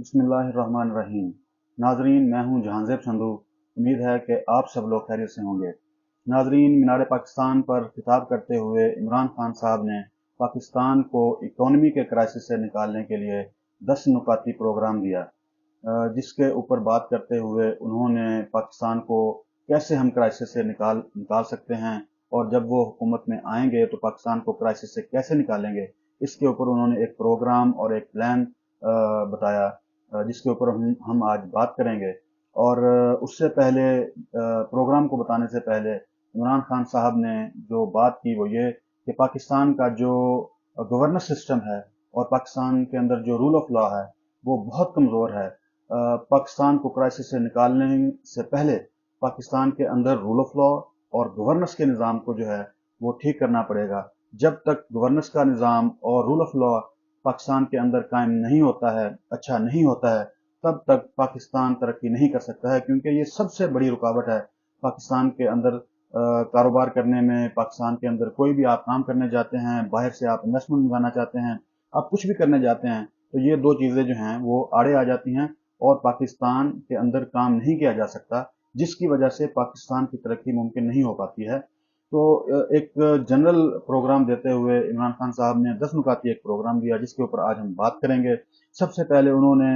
बिस्मिल्लाहिर्रहमानिर्रहीम। नाजरीन, मैं हूं जहांजेब संधू। उम्मीद है कि आप सब लोग खैरियत से होंगे। नाजरीन, मीनार पाकिस्तान पर खिताब करते हुए इमरान खान साहब ने पाकिस्तान को इकोनॉमी के क्राइसिस से निकालने के लिए 10 नुकाती प्रोग्राम दिया, जिसके ऊपर बात करते हुए उन्होंने पाकिस्तान को कैसे हम क्राइसिस से निकाल निकाल सकते हैं, और जब वो हुकूमत में आएंगे तो पाकिस्तान को क्राइसिस से कैसे निकालेंगे, इसके ऊपर उन्होंने एक प्रोग्राम और एक प्लान बताया, जिसके ऊपर हम आज बात करेंगे। और उससे पहले, प्रोग्राम को बताने से पहले, इमरान खान साहब ने जो बात की वो ये कि पाकिस्तान का जो गवर्नेंस सिस्टम है और पाकिस्तान के अंदर जो रूल ऑफ लॉ है वो बहुत कमज़ोर है। पाकिस्तान को क्राइसिस से निकालने से पहले पाकिस्तान के अंदर रूल ऑफ लॉ और गवर्नेंस के निज़ाम को जो है वो ठीक करना पड़ेगा। जब तक गवर्नेंस का निज़ाम और रूल ऑफ लॉ पाकिस्तान के अंदर कायम नहीं होता है, अच्छा नहीं होता है, तब तक पाकिस्तान तरक्की नहीं कर सकता है, क्योंकि ये सबसे बड़ी रुकावट है पाकिस्तान के अंदर कारोबार करने में। पाकिस्तान के अंदर कोई भी आप काम करने जाते हैं, बाहर से आप इन्वेस्टमेंट मंगाना चाहते हैं, आप कुछ भी करने जाते हैं, तो ये दो चीज़ें जो हैं वो आड़े आ जाती हैं और पाकिस्तान के अंदर काम नहीं किया जा सकता, जिसकी वजह से पाकिस्तान की तरक्की मुमकिन नहीं हो पाती है। तो एक जनरल प्रोग्राम देते हुए इमरान खान साहब ने 10 नुकाती एक प्रोग्राम दिया, जिसके ऊपर आज हम बात करेंगे। सबसे पहले उन्होंने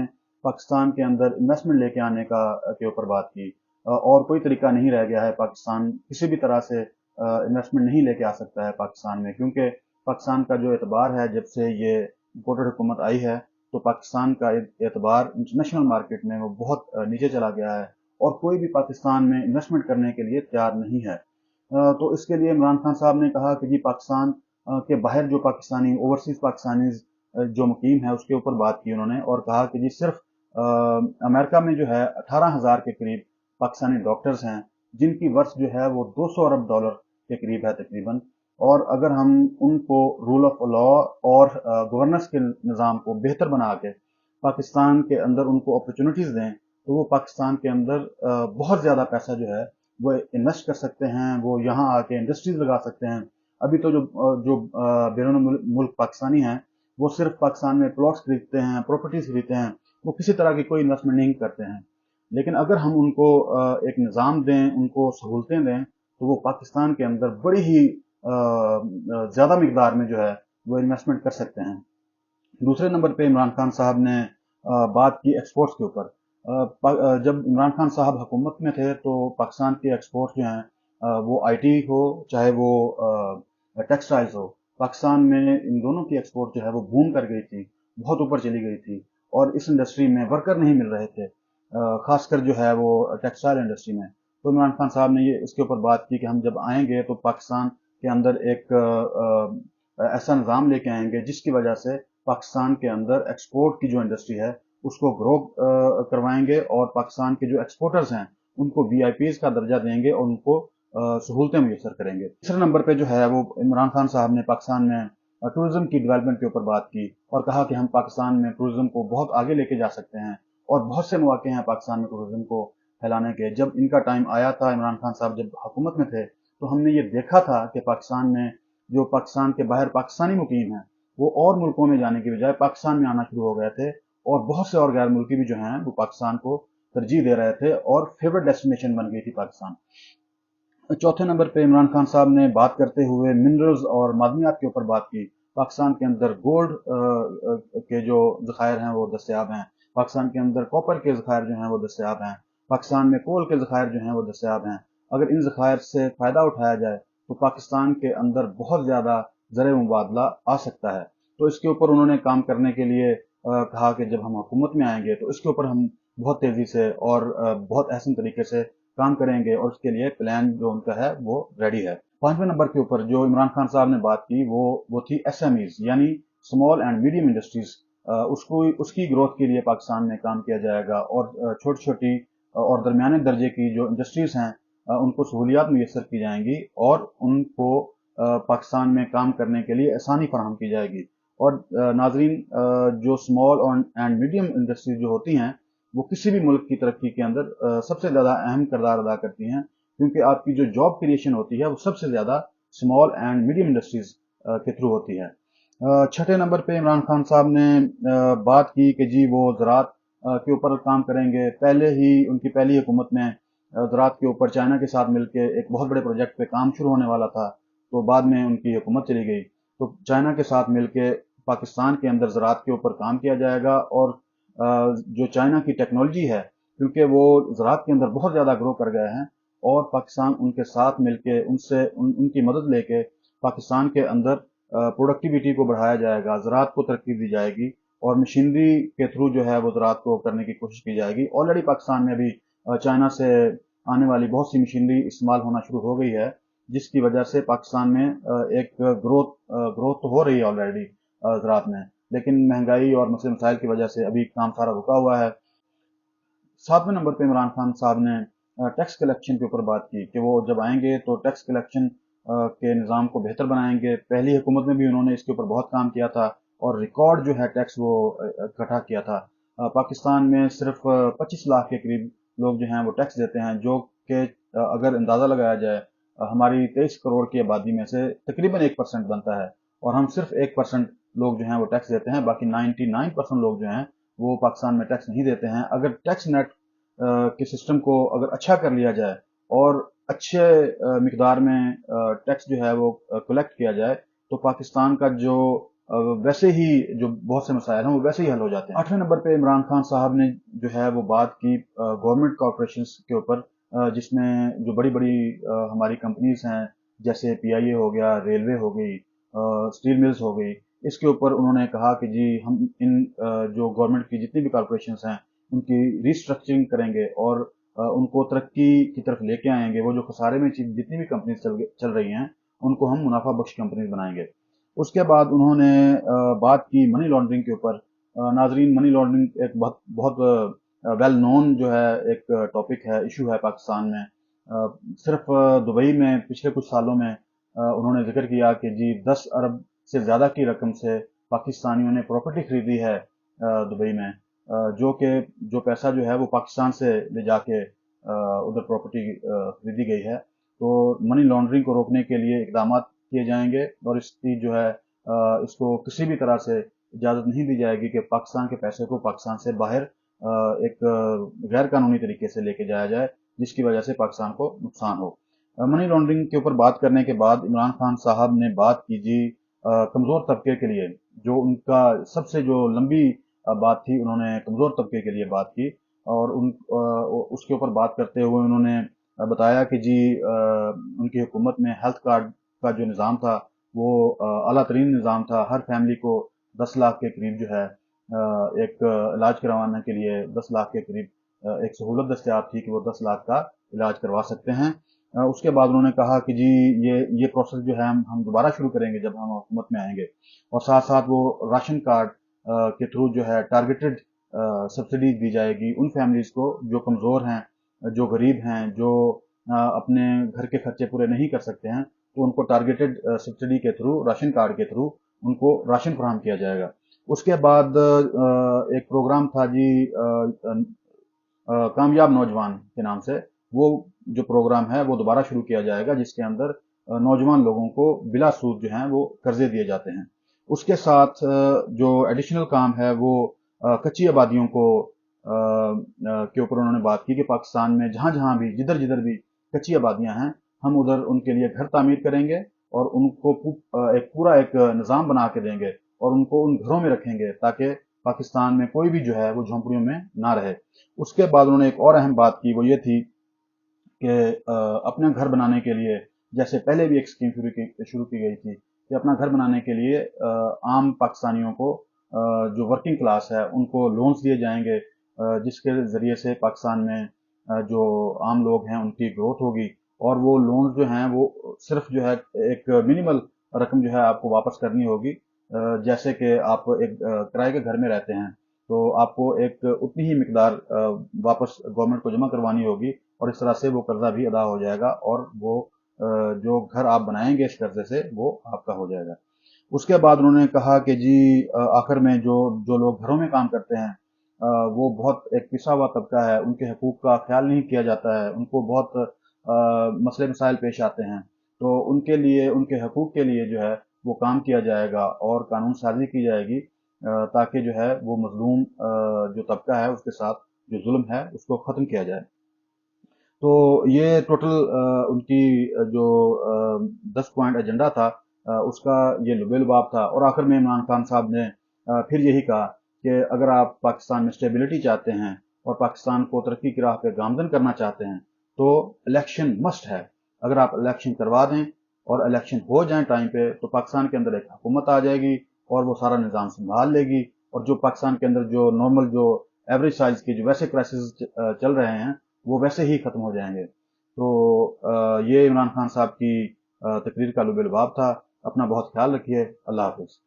पाकिस्तान के अंदर इन्वेस्टमेंट लेके आने के ऊपर बात की। और कोई तरीका नहीं रह गया है, पाकिस्तान किसी भी तरह से इन्वेस्टमेंट नहीं लेके आ सकता है पाकिस्तान में, क्योंकि पाकिस्तान का जो एतबार है, जब से ये इम्पोर्टेड हुकूमत आई है, तो पाकिस्तान का एतबार इंटरनेशनल मार्केट में वो बहुत नीचे चला गया है और कोई भी पाकिस्तान में इन्वेस्टमेंट करने के लिए तैयार नहीं है। तो इसके लिए इमरान खान साहब ने कहा कि जी पाकिस्तान के बाहर जो पाकिस्तानी ओवरसीज पाकिस्तानी जो मुकीम है उसके ऊपर बात की उन्होंने, और कहा कि जी सिर्फ अमेरिका में जो है 18,000 के करीब पाकिस्तानी डॉक्टर्स हैं, जिनकी वर्थ जो है वो 200 अरब डॉलर के करीब है तकरीबन। और अगर हम उनको रूल ऑफ लॉ और गवर्नेंस के निज़ाम को बेहतर बना के पाकिस्तान के अंदर उनको अपॉर्चुनिटीज़ दें, तो वो पाकिस्तान के अंदर बहुत ज़्यादा पैसा जो है वो इन्वेस्ट कर सकते हैं, वो यहाँ आके इंडस्ट्रीज लगा सकते हैं। अभी तो जो बैरून मुल्क पाकिस्तानी हैं, वो सिर्फ पाकिस्तान में प्लॉट्स खरीदते हैं, प्रॉपर्टीज खरीदते हैं, वो किसी तरह की कोई इन्वेस्टमेंट नहीं करते हैं। लेकिन अगर हम उनको एक निज़ाम दें, उनको सहूलतें दें, तो वो पाकिस्तान के अंदर बड़ी ही ज़्यादा मिकदार में जो है वो इन्वेस्टमेंट कर सकते हैं। दूसरे नंबर पे इमरान खान साहब ने बात की एक्सपोर्ट्स के ऊपर। जब इमरान खान साहब हुकूमत में थे तो पाकिस्तान के एक्सपोर्ट्स जो हैं, वो आईटी हो चाहे वो टेक्सटाइल्स हो, पाकिस्तान में इन दोनों की एक्सपोर्ट जो है वो बूम कर गई थी, बहुत ऊपर चली गई थी। और इस इंडस्ट्री में वर्कर नहीं मिल रहे थे, खासकर जो है वो टेक्सटाइल इंडस्ट्री में। तो इमरान खान साहब ने ये इसके ऊपर बात की कि हम जब आएंगे तो पाकिस्तान के अंदर एक ऐसा निज़ाम लेके आएंगे जिसकी वजह से पाकिस्तान के अंदर एक्सपोर्ट की जो इंडस्ट्री है उसको ग्रो करवाएंगे, और पाकिस्तान के जो एक्सपोर्टर्स हैं उनको वीआईपीज का दर्जा देंगे और उनको सहूलतें मुयसर करेंगे। तीसरे नंबर पे जो है वो इमरान खान साहब ने पाकिस्तान में टूरिज्म की डेवलपमेंट के ऊपर बात की और कहा कि हम पाकिस्तान में टूरिज्म को बहुत आगे लेके जा सकते हैं और बहुत से मौके हैं पाकिस्तान में टूरिज्म को फैलाने के। जब इनका टाइम आया था, इमरान खान साहब जब हुकूमत में थे, तो हमने ये देखा था कि पाकिस्तान में जो पाकिस्तान के बाहर पाकिस्तानी मुकीम हैं वो और मुल्कों में जाने की बजाय पाकिस्तान में आना शुरू हो गए थे, और बहुत से और गैर मुल्की भी जो हैं वो पाकिस्तान को तरजीह दे रहे थे और फेवरेट डेस्टिनेशन बन गई थी पाकिस्तान। चौथे नंबर पे इमरान खान साहब ने बात करते हुए मिनरल्स और मादनियात के ऊपर बात की। पाकिस्तान के अंदर गोल्ड के जो ज़खायर हैं वो दस्तयाब हैं, पाकिस्तान के अंदर कॉपर के ज़खायर जो हैं वो दस्तयाब हैं, पाकिस्तान में कोल के ज़खायर जो हैं वो दस्तयाब हैं। अगर इन ज़खायर से फ़ायदा उठाया जाए तो पाकिस्तान के अंदर बहुत ज़्यादा ज़र मुबादला आ सकता है। तो इसके ऊपर उन्होंने काम करने के लिए कहा कि जब हम हुकूमत में आएंगे तो इसके ऊपर हम बहुत तेज़ी से और बहुत अहसन तरीके से काम करेंगे, और उसके लिए प्लान जो उनका है वो रेडी है। पांचवें नंबर के ऊपर जो इमरान खान साहब ने बात की वो थी एसएमईज, यानी स्मॉल एंड मीडियम इंडस्ट्रीज। उसको उसकी ग्रोथ के लिए पाकिस्तान में काम किया जाएगा, और छोटी छोटी और दरमियाने दर्जे की जो इंडस्ट्रीज हैं उनको सहूलियात मुयसर की जाएंगी और उनको पाकिस्तान में काम करने के लिए आसानी फराहम की जाएगी। और नाजरीन, जो स्मॉल एंड मीडियम इंडस्ट्रीज जो होती हैं वो किसी भी मुल्क की तरक्की के अंदर सबसे ज़्यादा अहम किरदार अदा करती हैं, क्योंकि आपकी जो जॉब क्रिएशन होती है वो सबसे ज़्यादा स्मॉल एंड मीडियम इंडस्ट्रीज के थ्रू होती है। छठे नंबर पे इमरान खान साहब ने बात की कि जी वो ज़राअत के ऊपर काम करेंगे। पहले ही उनकी पहली हुकूमत में ज़राअत के ऊपर चाइना के साथ मिलके एक बहुत बड़े प्रोजेक्ट पे काम शुरू होने वाला था, तो बाद में उनकी हुकूमत चली गई। तो चाइना के साथ मिलके पाकिस्तान के अंदर ज़राअत के ऊपर काम किया जाएगा, और जो चाइना की टेक्नोलॉजी है, क्योंकि वो ज़राअत के अंदर बहुत ज़्यादा ग्रो कर गए हैं, और पाकिस्तान उनके साथ मिलके उनकी मदद लेके पाकिस्तान के अंदर प्रोडक्टिविटी को बढ़ाया जाएगा, ज़राअत को तरक्की दी जाएगी, और मशीनरी के थ्रू जो है वो ज़राअत को करने की कोशिश की जाएगी। ऑलरेडी पाकिस्तान में अभी चाइना से आने वाली बहुत सी मशीनरी इस्तेमाल होना शुरू हो गई है, जिसकी वजह से पाकिस्तान में एक ग्रोथ तो हो रही है ऑलरेडी ज़राअत में, लेकिन महंगाई और मसले मसाइल की वजह से अभी काम सारा रुका हुआ है। 7वें नंबर पे इमरान खान साहब ने टैक्स कलेक्शन के ऊपर बात की कि वो जब आएंगे तो टैक्स कलेक्शन के निज़ाम को बेहतर बनाएंगे। पहली हुकूमत में भी उन्होंने इसके ऊपर बहुत काम किया था, और रिकॉर्ड जो है टैक्स वो इकट्ठा किया था। पाकिस्तान में सिर्फ 25 लाख के करीब लोग जो हैं वो टैक्स देते हैं, जो कि अगर अंदाज़ा लगाया जाए हमारी 23 करोड़ की आबादी में से तकरीबन 1% बनता है, और हम सिर्फ 1% लोग जो हैं वो टैक्स देते हैं। बाकी 99% लोग जो हैं वो पाकिस्तान में टैक्स नहीं देते हैं। अगर टैक्स नेट के सिस्टम को अगर अच्छा कर लिया जाए और अच्छे मिकदार में टैक्स जो है वो कलेक्ट किया जाए, तो पाकिस्तान का जो वैसे ही जो बहुत से मसाइल हैं वो वैसे ही हल हो जाते हैं। 8वें नंबर पे इमरान खान साहब ने जो है वो बात की गवर्नमेंट कॉरपोरेशंस के ऊपर, जिसमें जो बड़ी बड़ी हमारी कंपनीज हैं, जैसे पीआईए हो गया, रेलवे हो गई, स्टील मिल्स हो गई। इसके ऊपर उन्होंने कहा कि जी हम इन जो गवर्नमेंट की जितनी भी कॉरपोरेशंस हैं उनकी रिस्ट्रक्चरिंग करेंगे, और उनको तरक्की की तरफ लेके आएंगे। वो जो खसारे में जितनी भी कंपनीज चल रही हैं उनको हम मुनाफा बख्श कंपनीज बनाएंगे। उसके बाद उन्होंने बात की मनी लॉन्ड्रिंग के ऊपर। नाजरीन, मनी लॉन्ड्रिंग एक बहुत बहुत वेल नोन जो है एक टॉपिक है, इशू है पाकिस्तान में। सिर्फ दुबई में पिछले कुछ सालों में उन्होंने जिक्र किया कि जी 10 अरब से ज़्यादा की रकम से पाकिस्तानियों ने प्रॉपर्टी खरीदी है दुबई में, जो पैसा जो है वो पाकिस्तान से ले जाके उधर प्रॉपर्टी खरीदी गई है। तो मनी लॉन्ड्रिंग को रोकने के लिए इकदाम किए जाएंगे, और इसकी जो है इसको किसी भी तरह से इजाज़त नहीं दी जाएगी कि पाकिस्तान के पैसे को पाकिस्तान से बाहर एक गैर कानूनी तरीके से लेके जाया जाए, जिसकी वजह से पाकिस्तान को नुकसान हो। मनी लॉन्ड्रिंग के ऊपर बात करने के बाद इमरान खान साहब ने बात की जी कमज़ोर तबके के लिए, जो उनका सबसे जो लंबी बात थी, उन्होंने कमज़ोर तबके के लिए बात की, और उसके ऊपर बात करते हुए उन्होंने बताया कि जी उनकी हुकूमत में हेल्थ कार्ड का जो निज़ाम था वो आला तरीन निज़ाम था। हर फैमिली को 10 लाख के करीब जो है एक इलाज करवाने के लिए 10 लाख के करीब एक सहूलत दस्तयाब थी कि वो 10 लाख का इलाज करवा सकते हैं। उसके बाद उन्होंने कहा कि जी ये प्रोसेस जो है हम दोबारा शुरू करेंगे जब हम हुकूमत में आएंगे, और साथ साथ वो राशन कार्ड के थ्रू जो है टारगेटेड सब्सिडी दी जाएगी उन फैमिलीज को जो कमज़ोर हैं, जो गरीब हैं, जो अपने घर के खर्चे पूरे नहीं कर सकते हैं, तो उनको टारगेटेड सब्सिडी के थ्रू, राशन कार्ड के थ्रू उनको राशन फराहम किया जाएगा। उसके बाद एक प्रोग्राम था जी कामयाब नौजवान के नाम से। वो जो प्रोग्राम है वो दोबारा शुरू किया जाएगा, जिसके अंदर नौजवान लोगों को बिला सूद जो हैं वो कर्जे दिए जाते हैं। उसके साथ जो एडिशनल काम है वो कच्ची आबादियों को के ऊपर उन्होंने बात की कि पाकिस्तान में जहाँ जहाँ भी जिधर जिधर भी कच्ची आबादियां हैं, हम उधर उनके लिए घर तामीर करेंगे, और उनको एक पूरा एक निज़ाम बना के देंगे, और उनको उन घरों में रखेंगे ताकि पाकिस्तान में कोई भी जो है वो झोंपड़ियों में ना रहे। उसके बाद उन्होंने एक और अहम बात की, वो ये थी कि अपना घर बनाने के लिए, जैसे पहले भी एक स्कीम शुरू की गई थी कि अपना घर बनाने के लिए आम पाकिस्तानियों को जो वर्किंग क्लास है उनको लोन्स दिए जाएंगे, जिसके ज़रिए से पाकिस्तान में जो आम लोग हैं उनकी ग्रोथ होगी, और वो लोन्स जो हैं वो सिर्फ जो है एक मिनिमल रकम जो है आपको वापस करनी होगी। जैसे कि आप एक किराए के घर में रहते हैं तो आपको एक उतनी ही मिकदार वापस गवर्नमेंट को जमा करवानी होगी, और इस तरह से वो कर्जा भी अदा हो जाएगा, और वो जो घर आप बनाएंगे इस कर्जे से वो आपका हो जाएगा। उसके बाद उन्होंने कहा कि जी आखिर में जो जो लोग घरों में काम करते हैं वो बहुत एक पिसा हुआ तबका है, उनके हकूक का ख्याल नहीं किया जाता है, उनको बहुत मसले मसाइल पेश आते हैं। तो उनके लिए, उनके हकूक के लिए जो है वो काम किया जाएगा और कानून साजी की जाएगी, ताकि जो है वो मजलूम जो तबका है उसके साथ जो जुल्म है उसको ख़त्म किया जाए। तो ये टोटल उनकी जो 10 पॉइंट एजेंडा था उसका ये लुबे-लुबाब था। और आखिर में इमरान खान साहब ने फिर यही कहा कि अगर आप पाकिस्तान में स्टेबिलिटी चाहते हैं और पाकिस्तान को तरक्की की राह पे गामजन करना चाहते हैं तो इलेक्शन मस्ट है। अगर आप इलेक्शन करवा दें और इलेक्शन हो जाए टाइम पे तो पाकिस्तान के अंदर एक हुकूमत आ जाएगी और वो सारा निज़ाम संभाल लेगी, और जो पाकिस्तान के अंदर जो नॉर्मल जो एवरेज साइज के जो वैसे क्राइसिस चल रहे हैं वो वैसे ही खत्म हो जाएंगे। तो ये इमरान खान साहब की तकरीर का लुबे लुबाब था। अपना बहुत ख्याल रखिए। अल्लाह हाफिज।